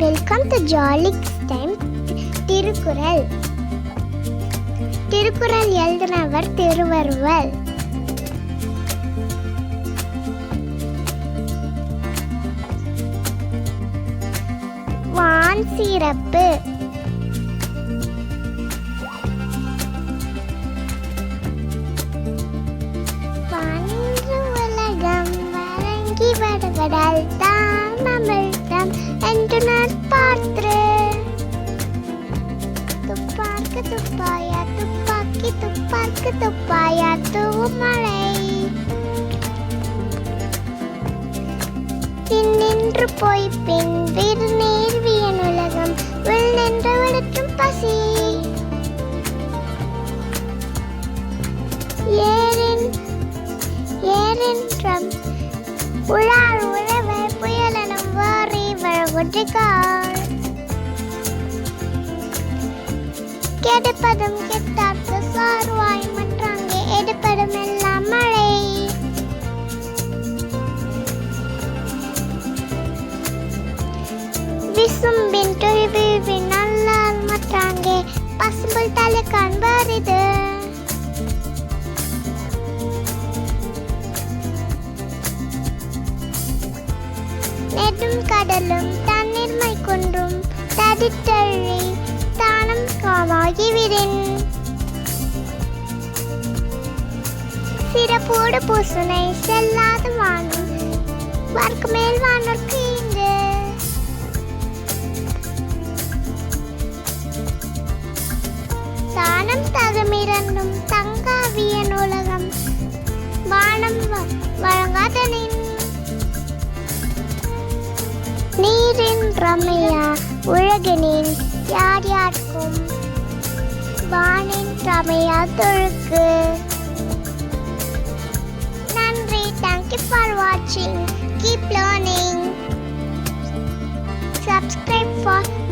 Welcome to jolly time. Thirukkural. Thirukkural எழுதினவர் திருவள்ளுவர். வான் சிறப்பு. உலகம் வழங்கி வருவதால் தான் அமிழ்தம் என்று நற்பாற்று. துப்பார்க்கு துப்பாயா துப்பாக்கி துப்பார்க்கு துப்பாயா தூமழை. நின்று போய் பின் விரு நேர்வியன் உலகம் உள் நின்று விடுத்தும் பசி. ஏறின்றம் உழார் உழவை புயலனும் வாரி வழகுற்றிக்கார். கெடுப்பதும் கெட்டார்க்கு சார்வாய் மற்றாங்கே எடுப்பதும் எல்லாம் மழை. விசும்பின் துய்வின் நல்லால் மற்றாங்கே பசும்புல் தலை காண்பாரிது. நெடும் கடலும் தண்ணீர்மை கொன்றும் தடித்தழி தானம் காமாகிவிடின். சிறப்போடு பூசுனை செல்லாத வானும் வர்க்கு மேல் வானோர்க்கு ஈண்டு. தானம் தகமிரண்டும் தங்காவிய நூலகம் வானம் வழங்காதனின். நீரின் ரமையா உலகினின் யார் யாருக்கும் வானின் ரமையா தொழுக்கு. நன்றி. Thank you for watching. Keep learning. Subscribe for more.